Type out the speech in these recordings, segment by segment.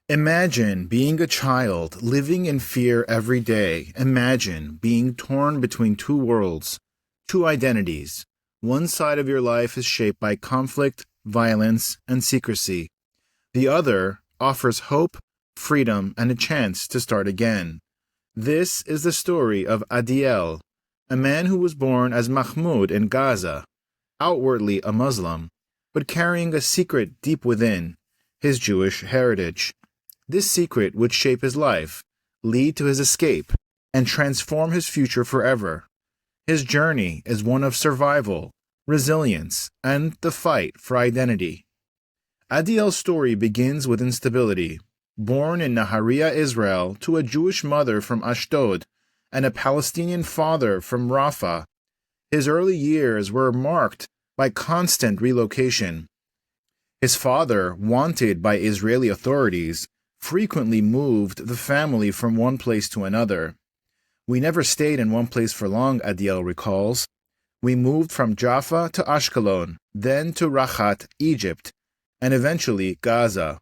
Imagine being a child, living in fear every day. Imagine being torn between two worlds, two identities. One side of your life is shaped by conflict, violence, and secrecy. The other offers hope, freedom, and a chance to start again. This is the story of Adiel, a man who was born as Mahmoud in Gaza, outwardly a Muslim, but carrying a secret deep within, his Jewish heritage. This secret would shape his life, lead to his escape, and transform his future forever. His journey is one of survival, resilience, and the fight for identity. Adiel's story begins with instability. Born in Nahariya, Israel, to a Jewish mother from Ashdod and a Palestinian father from Rafah, his early years were marked by constant relocation. His father, wanted by Israeli authorities, frequently moved the family from one place to another. We never stayed in one place for long, Adiel recalls. We moved from Jaffa to Ashkelon, then to Rachat, Egypt, and eventually Gaza.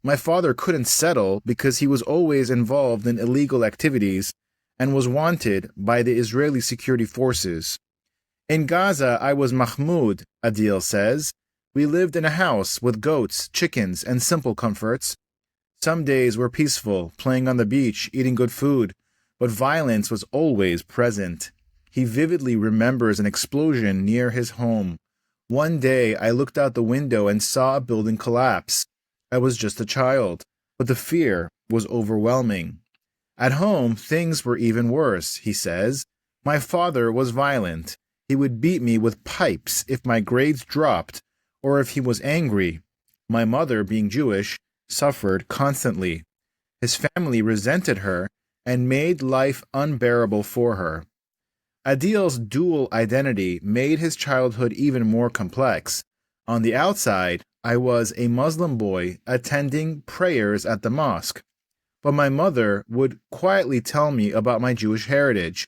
My father couldn't settle because he was always involved in illegal activities and was wanted by the Israeli security forces. In Gaza, I was Mahmoud, Adiel says. We lived in a house with goats, chickens, and simple comforts. Some days were peaceful, playing on the beach, eating good food, but violence was always present. He vividly remembers an explosion near his home. One day, I looked out the window and saw a building collapse. I was just a child, but the fear was overwhelming. At home, things were even worse, he says. My father was violent. He would beat me with pipes if my grades dropped or if he was angry. My mother, being Jewish, suffered constantly. His family resented her and made life unbearable for her. Adiel's dual identity made his childhood even more complex. On the outside, I was a Muslim boy attending prayers at the mosque, but my mother would quietly tell me about my Jewish heritage.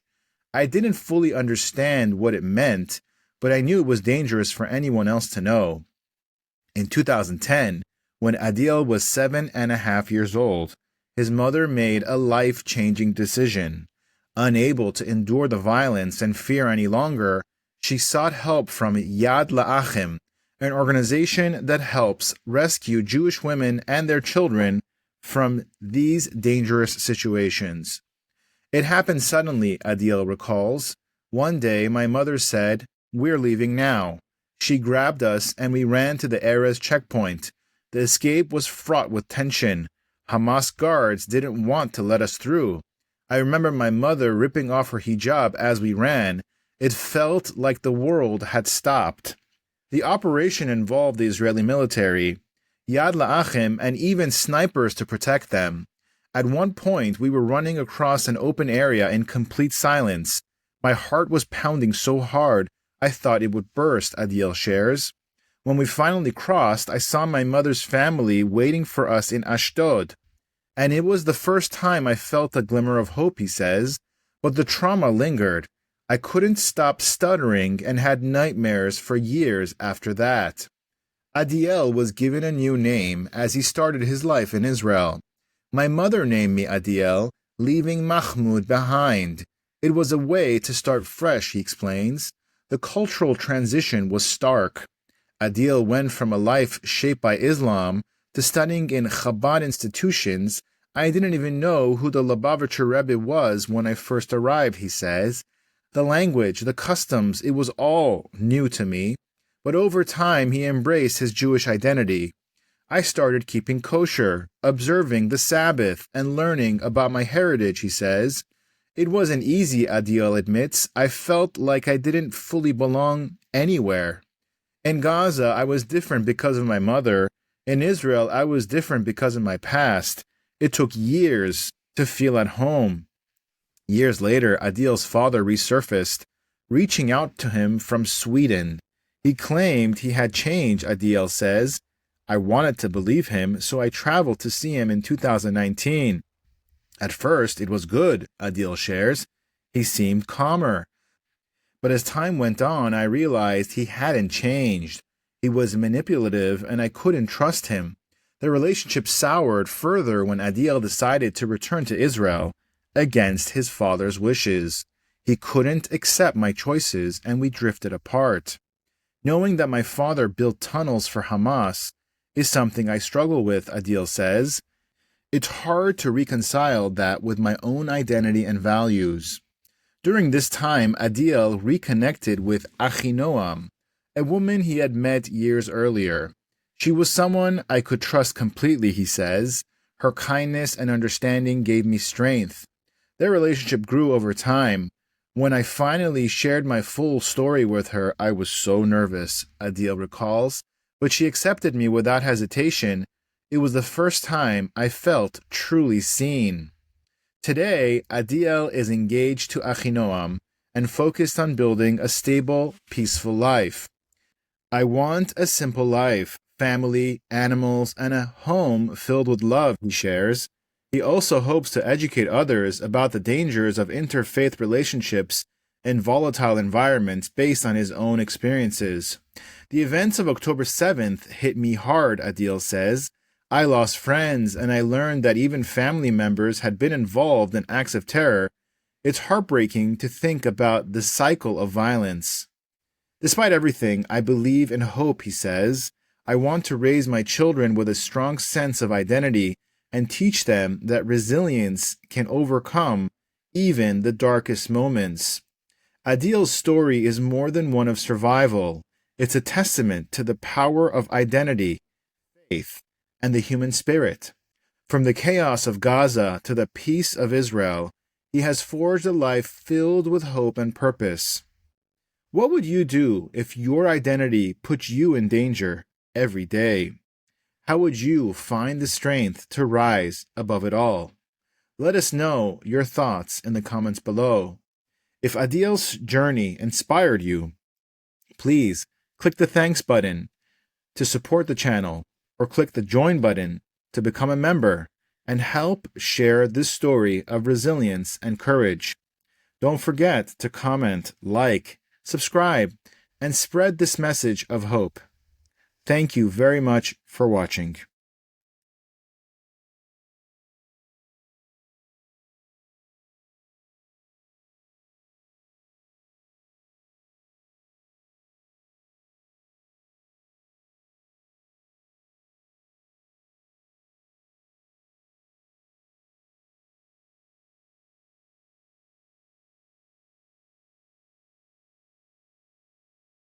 I didn't fully understand what it meant, but I knew it was dangerous for anyone else to know. In 2010, when Adiel was 7.5 years old, his mother made a life-changing decision. Unable to endure the violence and fear any longer, she sought help from Yad L'Achim, an organization that helps rescue Jewish women and their children from these dangerous situations. It happened suddenly, Adiel recalls. One day, my mother said, "We're leaving now." She grabbed us and we ran to the Erez checkpoint. The escape was fraught with tension. Hamas guards didn't want to let us through. I remember my mother ripping off her hijab as we ran. It felt like the world had stopped. The operation involved the Israeli military, Yad L'Achim, and even snipers to protect them. At one point, we were running across an open area in complete silence. My heart was pounding so hard, I thought it would burst, Adiel shares. When we finally crossed, I saw my mother's family waiting for us in Ashdod. And it was the first time I felt a glimmer of hope, he says. But the trauma lingered. I couldn't stop stuttering and had nightmares for years after that. Adiel was given a new name as he started his life in Israel. My mother named me Adiel, leaving Mahmoud behind. It was a way to start fresh, he explains. The cultural transition was stark. Adiel went from a life shaped by Islam to studying in Chabad institutions. I didn't even know who the Lubavitcher Rebbe was when I first arrived, he says. The language, the customs, it was all new to me. But over time, he embraced his Jewish identity. I started keeping kosher, observing the Sabbath, and learning about my heritage, he says. It wasn't easy, Adiel admits. I felt like I didn't fully belong anywhere. In Gaza, I was different because of my mother. In Israel, I was different because of my past. It took years to feel at home. Years later, Adiel's father resurfaced, reaching out to him from Sweden. He claimed he had changed, Adiel says. I wanted to believe him, so I traveled to see him in 2019. At first, it was good, Adiel shares. He seemed calmer. But as time went on, I realized he hadn't changed. He was manipulative and I couldn't trust him. Their relationship soured further when Adiel decided to return to Israel against his father's wishes. He couldn't accept my choices and we drifted apart. Knowing that my father built tunnels for Hamas is something I struggle with, Adiel says. It's hard to reconcile that with my own identity and values. During this time, Adiel reconnected with Achinoam, a woman he had met years earlier. She was someone I could trust completely, he says. Her kindness and understanding gave me strength. Their relationship grew over time. When I finally shared my full story with her, I was so nervous, Adiel recalls, but she accepted me without hesitation. It was the first time I felt truly seen. Today, Adiel is engaged to Achinoam and focused on building a stable, peaceful life. I want a simple life, family, animals, and a home filled with love, he shares. He also hopes to educate others about the dangers of interfaith relationships in volatile environments based on his own experiences. The events of October 7th hit me hard, Adiel says. I lost friends, and I learned that even family members had been involved in acts of terror. It's heartbreaking to think about the cycle of violence. Despite everything, I believe in hope, he says. I want to raise my children with a strong sense of identity and teach them that resilience can overcome even the darkest moments. Adiel's story is more than one of survival. It's a testament to the power of identity, faith, and the human spirit. From the chaos of Gaza to the peace of Israel, he has forged a life filled with hope and purpose. What would you do if your identity put you in danger every day? How would you find the strength to rise above it all? Let us know your thoughts in the comments below. If Adiel's journey inspired you, please click the thanks button to support the channel or click the join button to become a member and help share this story of resilience and courage. Don't forget to comment, like, subscribe, and spread this message of hope. Thank you very much for watching.